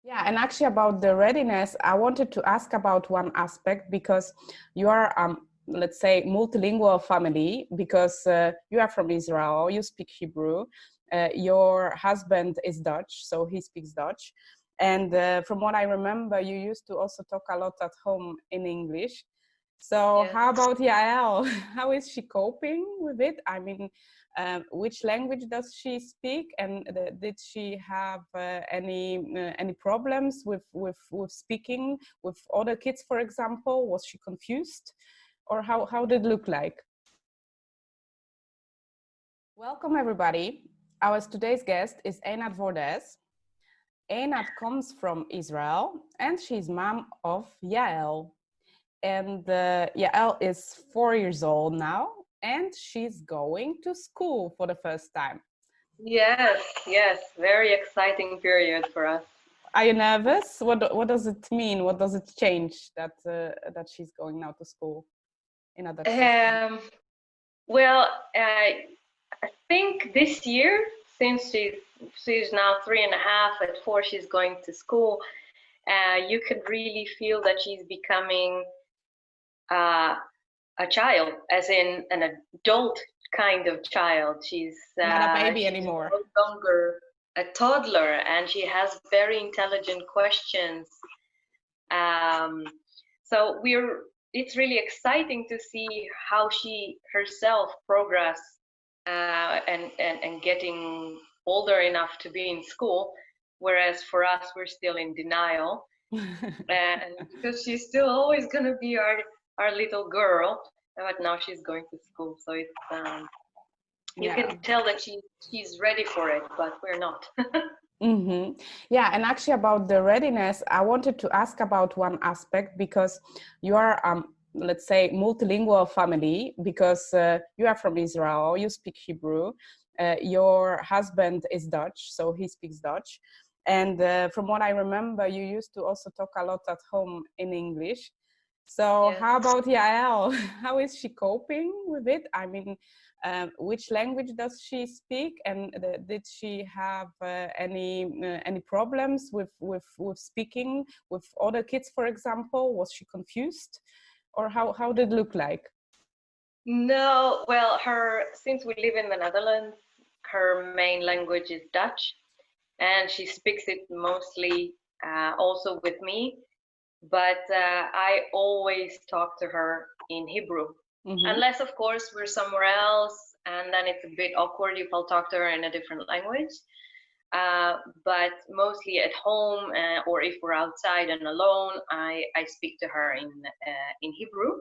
Yeah, and actually about the readiness, I wanted to ask about one aspect because you are, let's say, multilingual family because you are from Israel, you speak Hebrew, your husband is Dutch, so he speaks Dutch. And from what I remember, you used to also talk a lot at home in English. So Yes. how about Yael? How is she coping with it? I mean, which language does she speak, and did she have any problems with speaking with other kids, for example? Was she confused, or how did it look like? Welcome everybody. Our today's guest is Einat. Einat comes from Israel, and she's mom of Yael. And Yael is 4 years old now, and she's going to school for the first time. Yes, yes, very exciting period for us. Are you nervous? What does it mean? What does it change that that she's going now to school in a Dutch system? Well, I think this year, since she's now 3.5, at 4 she's going to school. You can really feel that she's becoming a child, as in an adult kind of child. She's Not a baby she's anymore. no longer a toddler, and she has very intelligent questions. So it's really exciting to see how she herself progress and getting older enough to be in school, whereas for us we're still in denial, and because she's still always going to be our little girl, but now she's going to school, so it's you can tell that she's ready for it, but we're not. Mm-hmm. Yeah, and actually about the readiness, I wanted to ask about one aspect because you are, let's say, multilingual family because you are from Israel, you speak Hebrew, your husband is Dutch, so he speaks Dutch. And from what I remember, you used to also talk a lot at home in English. So Yes. how about Yael? How is she coping with it? I mean, which language does she speak, and did she have any problems with speaking with other kids, for example? Was she confused, or how did it look like? No, well, since we live in the Netherlands, her main language is Dutch, and she speaks it mostly also with me. But I always talk to her in Hebrew, unless, of course, we're somewhere else, and then it's a bit awkward if I'll talk to her in a different language. But mostly at home, or if we're outside and alone, I speak to her in Hebrew.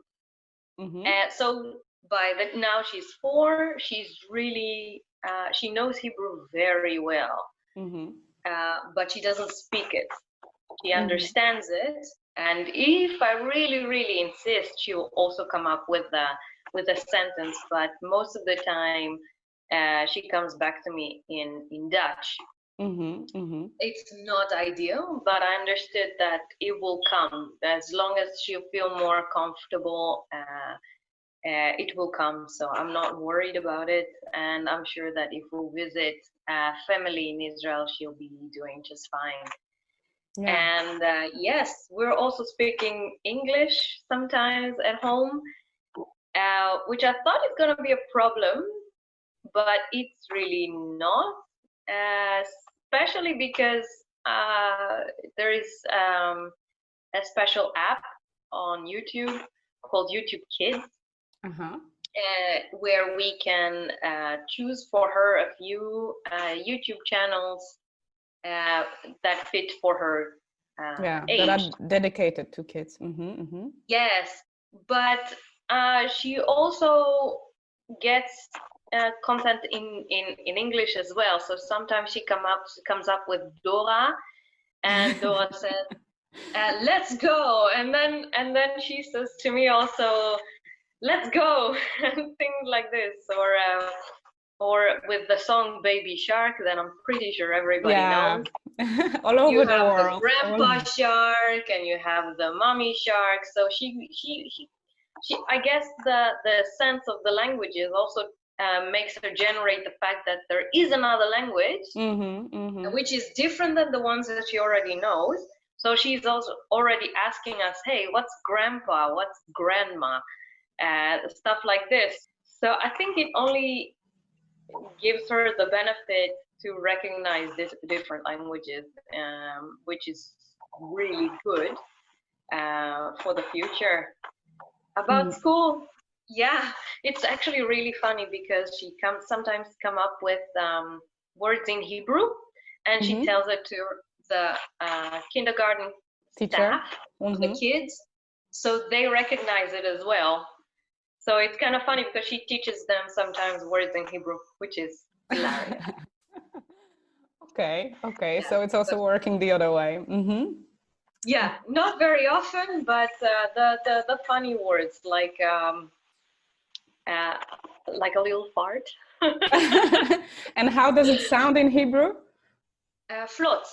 So now she's 4. She's really she knows Hebrew very well, but she doesn't speak it. She understands it, and if I really insist, she'll also come up with a sentence. But most of the time, she comes back to me in Dutch. It's not ideal, but I understood that it will come as long as she'll feel more comfortable. It will come, so I'm not worried about it, and I'm sure that if we'll visit family in Israel, she'll be doing just fine. Yeah. And yes, we're also speaking English sometimes at home, which I thought is going to be a problem, but it's really not, especially because there is a special app on YouTube called YouTube Kids, where we can choose for her a few YouTube channels that fit for her age. That are dedicated to kids. Yes, but she also gets content in English as well. So sometimes she comes up with Dora, and Dora says, "Let's go," and then she says to me also, "Let's go," and things like this, or with the song Baby Shark, that I'm pretty sure everybody knows. All over you the have world. the grandpa shark, and you have the mommy shark. So she I guess the sense of the language is also makes her generate the fact that there is another language, which is different than the ones that she already knows. So she's also already asking us, hey, what's grandpa? What's grandma? Stuff like this. So I think it only gives her the benefit to recognize these different languages, which is really good for the future. About school, yeah, it's actually really funny because she sometimes come up with words in Hebrew, and she tells it to the kindergarten teacher, staff, the kids, so they recognize it as well. So it's kind of funny because she teaches them sometimes words in Hebrew, which is hilarious. Okay, yeah. So it's also working the other way. Yeah, not very often, but the funny words like a little fart. And how does it sound in Hebrew? Flot.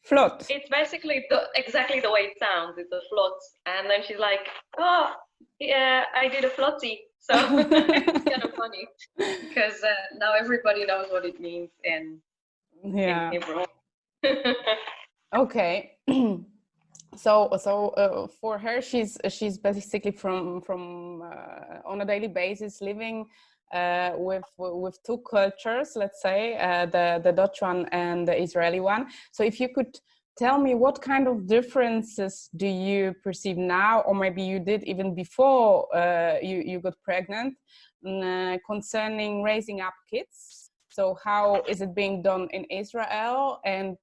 Flot. It's basically exactly the way it sounds. It's a flot, and then she's like, "Oh, yeah, I did a flotty." So it's kind of funny because now everybody knows what it means in Hebrew. Okay. So for her, she's basically from on a daily basis living with two cultures, let's say, the Dutch one and the Israeli one. So if you could tell me what kind of differences do you perceive now, or maybe you did even before you got pregnant, concerning raising up kids. So how is it being done in Israel, and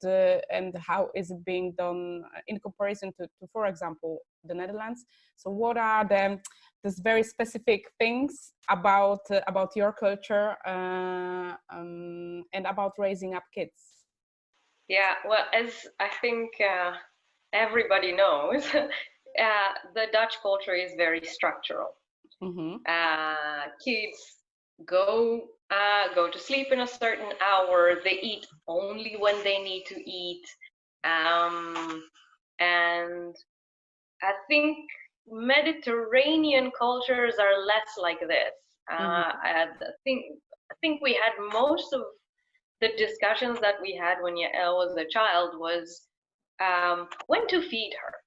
how is it being done in comparison to, for example, the Netherlands? So what are these very specific things about your culture and about raising up kids? Yeah, well, as I think everybody knows, the Dutch culture is very structural. Kids go to sleep in a certain hour. They eat only when they need to eat, and I think Mediterranean cultures are less like this. I think we had most of the discussions that we had when Yael was a child was when to feed her.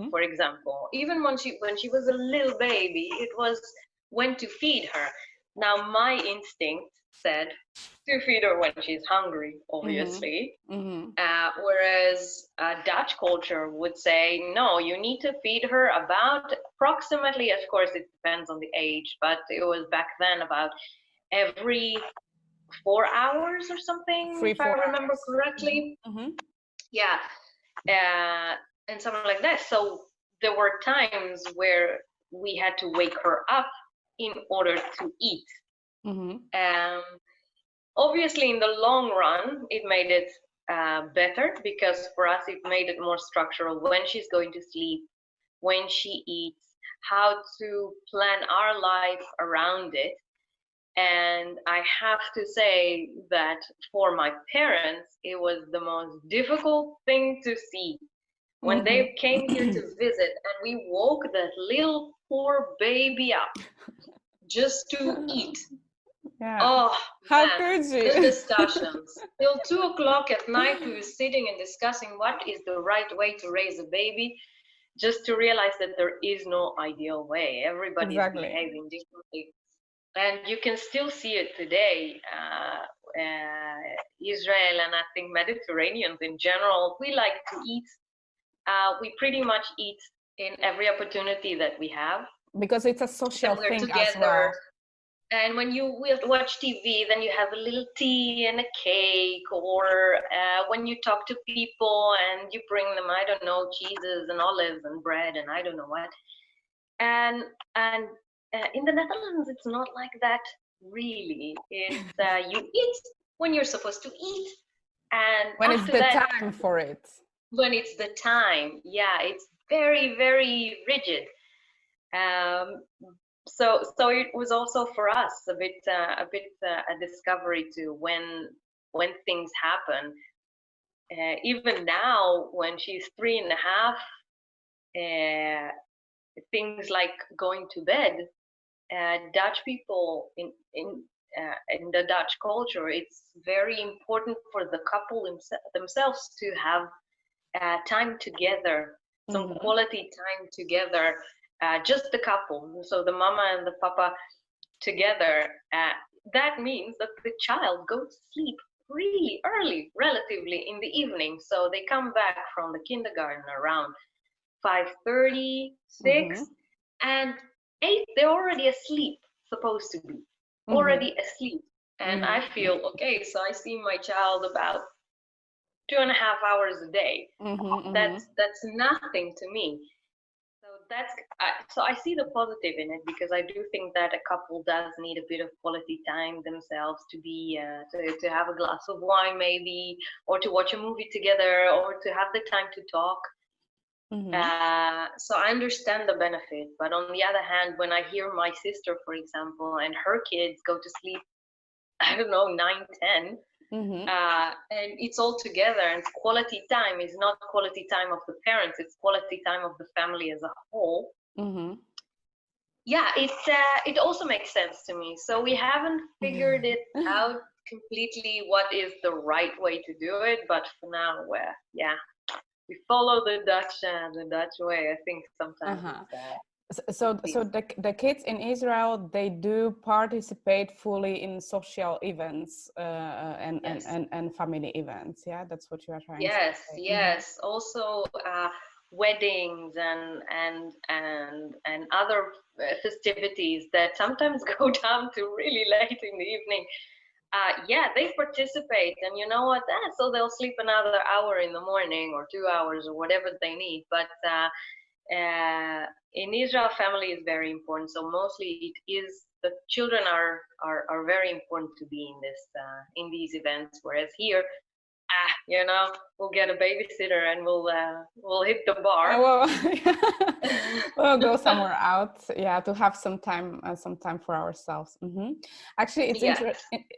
For example, even when she was a little baby, it was when to feed her. Now my instinct said to feed her when she's hungry, obviously. Whereas Dutch culture would say, no, you need to feed her about approximately, of course it depends on the age, but it was back then about every 4 hours or something, if I remember correctly. Yeah. And something like that. So there were times where we had to wake her up in order to eat. Obviously, in the long run, it made it better, because for us, it made it more structural when she's going to sleep, when she eats, how to plan our life around it. And I have to say that for my parents, it was the most difficult thing to see. When they came here to visit and we woke that little poor baby up just to eat. Yeah. Oh, how man, could you? the discussions. Till 2 o'clock at night, we were sitting and discussing what is the right way to raise a baby, just to realize that there is no ideal way. Everybody's behaving differently. And you can still see it today. Israel, and I think Mediterraneans in general, we like to eat. We pretty much eat in every opportunity that we have. Because it's a social thing together. As well. And when you watch TV, then you have a little tea and a cake, or when you talk to people and you bring them, I don't know, cheeses and olives and bread and I don't know what. And in the Netherlands, it's not like that, really. It's you eat when you're supposed to eat, and when it's the time for it. When it's the time, yeah, it's very, very rigid. So it was also for us a bit a discovery to when things happen. Even now, when she's 3.5, things like going to bed. Dutch people in the Dutch culture, it's very important for the couple themselves to have time together, some quality time together, just the couple. So the mama and the papa together. That means that the child goes to sleep really early, relatively in the evening. So they come back from the kindergarten around 5:30, 6, and 8, they're already asleep, supposed to be already asleep. And I feel, okay, so I see my child about 2.5 hours a day. That's nothing to me. So I see the positive in it, because I do think that a couple does need a bit of quality time themselves to be to have a glass of wine maybe, or to watch a movie together, or to have the time to talk. So I understand the benefit, but on the other hand, when I hear my sister, for example, and her kids go to sleep, I don't know, 9, 10, and it's all together, and quality time is not quality time of the parents, it's quality time of the family as a whole. Yeah, it also makes sense to me. So we haven't figured it out completely what is the right way to do it, but for now, yeah, we follow the Dutch way. I think sometimes so the kids in Israel, they do participate fully in social events and family events. Yeah, that's what you are trying to say. Yes. Also weddings and other festivities that sometimes go down to really late in the evening. They participate, and you know what? So they'll sleep another hour in the morning, or 2 hours, or whatever they need. But in Israel, family is very important. So mostly it is, the children are very important to be in these events. Whereas here, we'll get a babysitter and we'll hit the bar. We'll go somewhere out, to have some time for ourselves. Actually,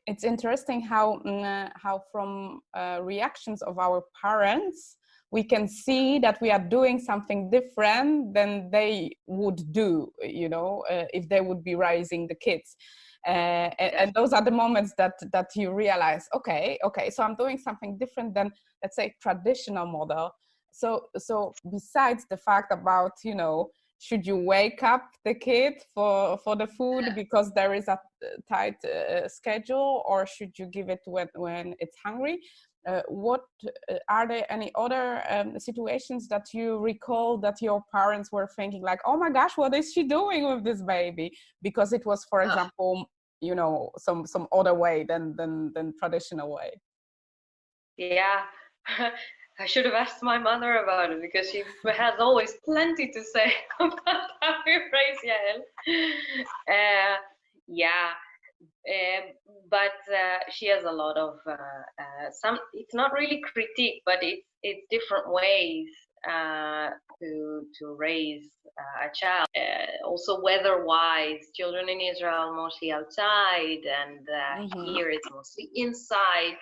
it's interesting how from reactions of our parents, we can see that we are doing something different than they would do, if they would be raising the kids. And those are the moments that you realize, okay, so I'm doing something different than, let's say, traditional model. So besides the fact about, should you wake up the kid for the food because there is a tight schedule, or should you give it when it's hungry? What are there any other situations that you recall that your parents were thinking like, oh my gosh, what is she doing with this baby? Because it was, for example, some other way than traditional way. Yeah. I should have asked my mother about it, because she has always plenty to say about how we raise Yael. But she has a lot of it's not really critique, but it's different ways to raise a child. Also weather-wise, children in Israel mostly outside, and here it's mostly inside.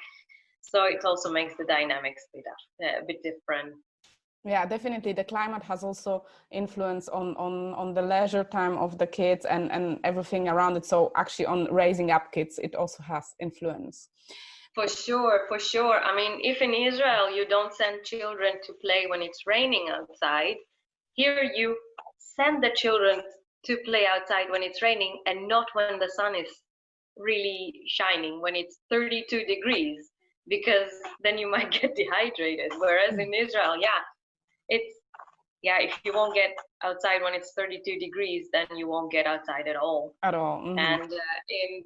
So it also makes the dynamics a bit different. Yeah, definitely. The climate has also influence on the leisure time of the kids and everything around it. So actually on raising up kids, it also has influence. For sure. I mean, if in Israel you don't send children to play when it's raining outside, here you send the children to play outside when it's raining, and not when the sun is really shining, when it's 32 degrees, because then you might get dehydrated. Whereas in Israel, if you won't get outside when it's 32 degrees, then you won't get outside at all. And in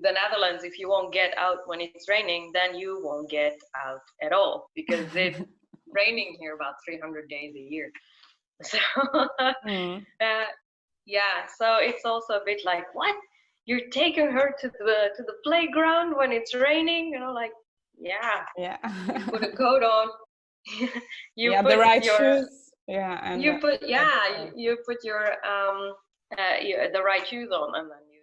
the Netherlands, if you won't get out when it's raining, then you won't get out at all, because it's raining here about 300 days a year. So so it's also a bit like, what? You're taking her to the playground when it's raining? You put a coat on. You put the right shoes. And you put your the right shoes on, and then you.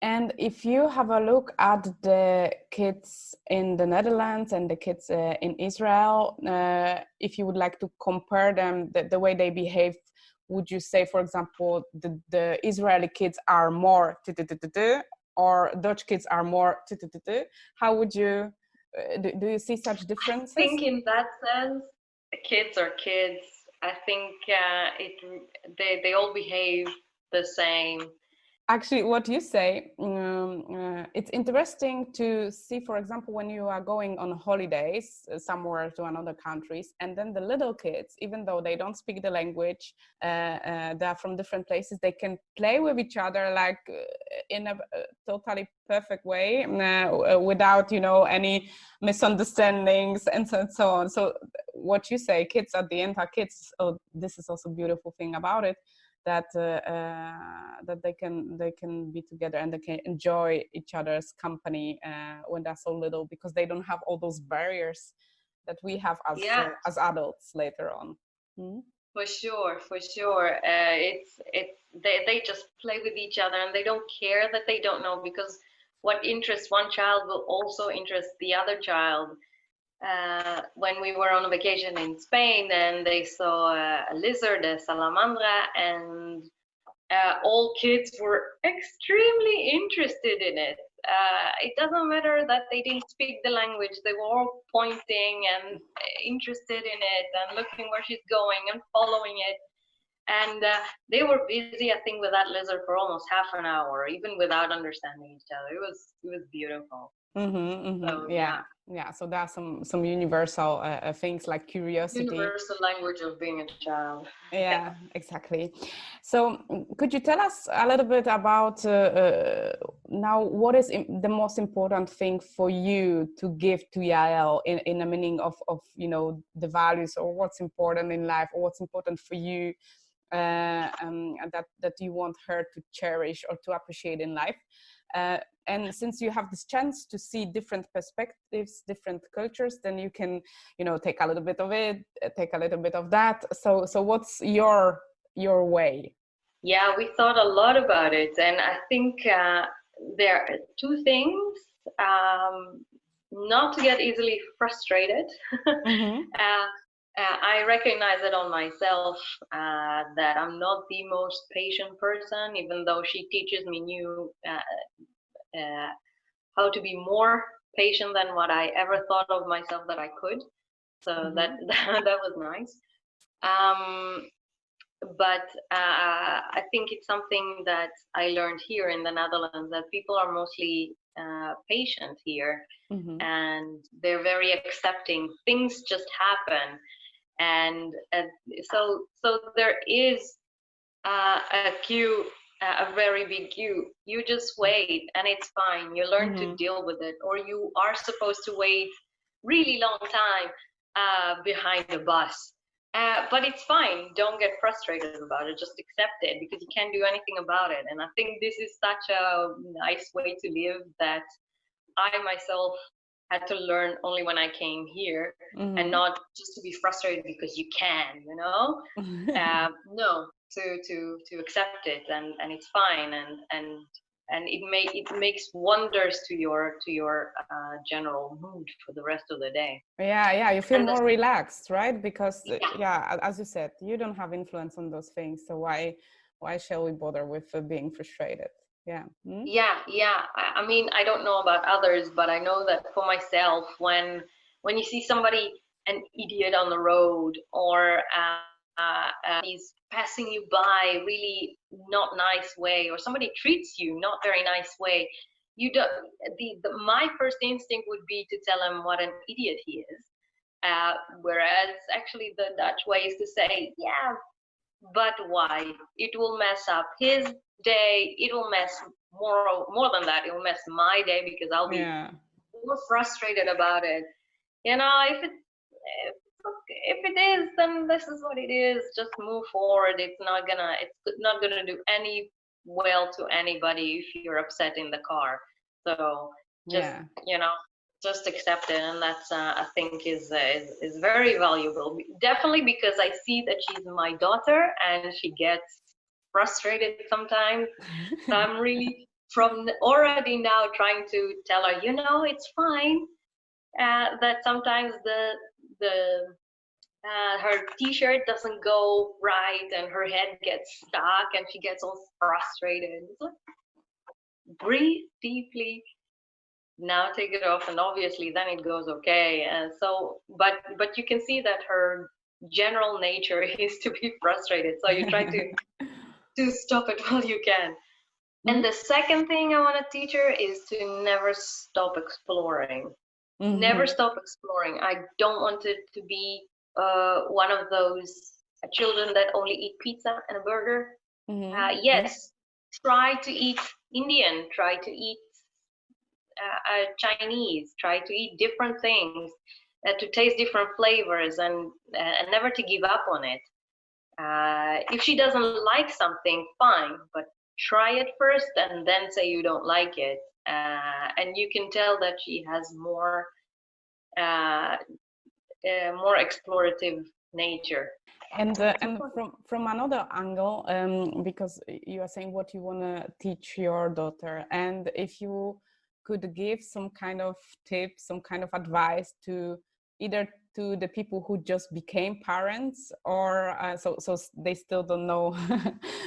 And if you have a look at the kids in the Netherlands and the kids in Israel, if you would like to compare them, the way they behave, would you say, for example, the Israeli kids are more or Dutch kids are more how would you do you see such differences? I think in that sense, kids are kids. I think they all behave the same. Actually, what you say, it's interesting to see, for example, when you are going on holidays somewhere to another countries, and then the little kids, even though they don't speak the language, they are from different places, they can play with each other like in a totally perfect way, without, you know, any misunderstandings and so on. So what you say, kids at the end are kids. Oh, this is also a beautiful thing about it. That that they can be together and they can enjoy each other's company when they're so little, because they don't have all those barriers that we have as adults later on. Mm-hmm. For sure. They just play with each other and they don't care that they don't know, because what interests one child will also interest the other child. When we were on a vacation in Spain, and they saw a lizard, a salamandra, and all kids were extremely interested in it. It doesn't matter that they didn't speak the language, they were all pointing and interested in it and looking where she's going and following it. And they were busy, I think, with that lizard for almost half an hour, even without understanding each other. It was beautiful. Mm-hmm, mm-hmm. So, yeah. So there are some universal things like curiosity. Universal language of being a child. Yeah, exactly. So could you tell us a little bit about now what is the most important thing for you to give to Yael in a meaning of you know, the values, or what's important in life, or what's important for you that you want her to cherish or to appreciate in life? And since you have this chance to see different perspectives, different cultures, then you can, you know, take a little bit of it, take a little bit of that. So what's your way? Yeah, we thought a lot about it, and I think there are two things. Not to get easily frustrated. Mm-hmm. I recognize it on myself that I'm not the most patient person, even though she teaches me new how to be more patient than what I ever thought of myself that I could. So Mm-hmm. that was nice. But I think it's something that I learned here in the Netherlands, that people are mostly patient here, Mm-hmm. and they're very accepting. Things just happen, and so there is a queue, a very big queue. You just wait, and it's fine. You learn Mm-hmm. to deal with it, or you are supposed to wait really long time behind the bus. But it's fine. Don't get frustrated about it. Just accept it, because you can't do anything about it. And I think this is such a nice way to live that I myself had to learn only when I came here, Mm-hmm. and not just to be frustrated because you can, you know. No, to accept it, and it's fine, and it makes wonders to your general mood for the rest of the day. Yeah, you feel more relaxed, right? Because yeah, as you said, you don't have influence on those things, so why shall we bother with being frustrated? Yeah. Mm-hmm. yeah. I mean, I don't know about others, but I know that for myself, when you see somebody, an idiot on the road, or he's passing you by really not nice way, or somebody treats you not very nice way, you don't. My first instinct would be to tell him what an idiot he is. Whereas actually the Dutch way is to say, yeah, but why? It will mess up his day. It will mess more than that. It will mess my day, because I'll be more frustrated about it. You know, if it is, then this is what it is. Just move forward. It's not gonna do any well to anybody if you're upset in the car. So just just accept it, and that's I think is very valuable. Definitely, because I see that she's my daughter and she gets frustrated sometimes. So I'm really from already now trying to tell her, you know, it's fine. That sometimes her t-shirt doesn't go right and her head gets stuck and she gets all frustrated. It's like, breathe deeply, now take it off, and obviously then it goes okay. And so, but you can see that her general nature is to be frustrated. So you try to stop it while you can. And the second thing I want to teach her is to never stop exploring. Never stop exploring. I don't want it to be one of those children that only eat pizza and a burger. Yes, try to eat Indian, try to eat Chinese, try to eat different things, to taste different flavors, and never to give up on it. If she doesn't like something, fine, but try it first and then say you don't like it. And you can tell that she has more explorative nature. And from another angle, because you are saying what you want to teach your daughter, and if you could give some kind of tips, some kind of advice to either to the people who just became parents, or so they still don't know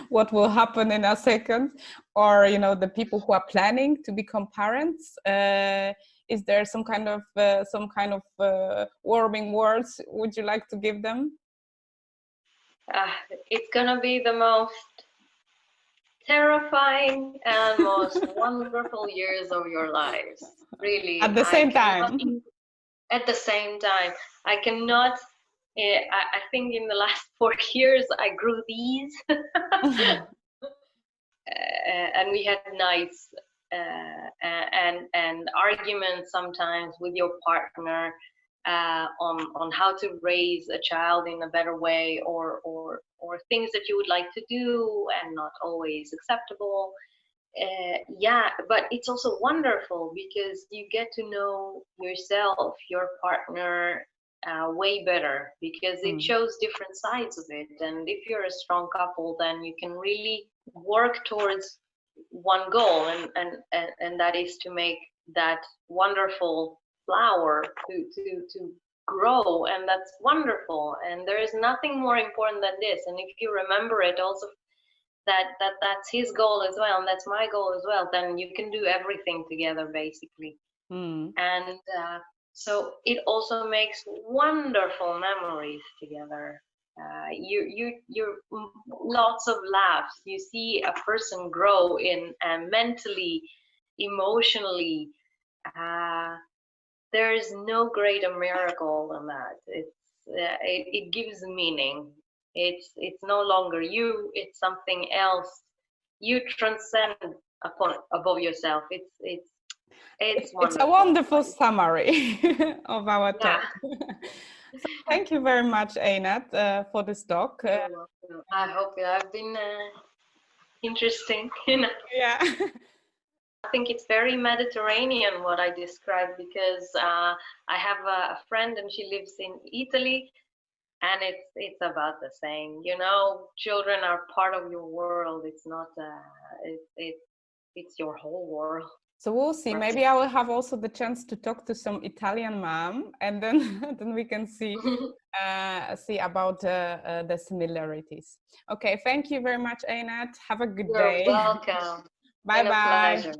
what will happen in a second, or the people who are planning to become parents, is there some kind of warming words would you like to give them? It's gonna be the most terrifying and most wonderful years of your lives, really. At the same time. At the same time, I cannot. I think in the last 4 years I grew these, and we had nights and arguments sometimes with your partner on how to raise a child in a better way, or things that you would like to do and not always acceptable. But it's also wonderful because you get to know yourself, your partner, way better, because it shows different sides of it. And if you're a strong couple, then you can really work towards one goal, and that is to make that wonderful flower to grow. And that's wonderful, and there is nothing more important than this. And if you remember it also, that's his goal as well, and that's my goal as well, then you can do everything together basically. And so it also makes wonderful memories together. You lots of laughs. You see a person grow in mentally, emotionally. There is no greater miracle than that. It gives meaning. It's no longer you. It's something else. You transcend above yourself. It's a wonderful summary of our talk. So thank you very much, Einat, for this talk. I hope I've been interesting. Yeah. I think it's very Mediterranean what I described, because I have a friend and she lives in Italy, and it's about the same. Children are part of your world. It's not it's your whole world. So we'll see. Maybe I will have also the chance to talk to some Italian mom, and then we can see about the similarities. Okay, thank you very much, Einat. Have a good day. You're welcome. Bye bye.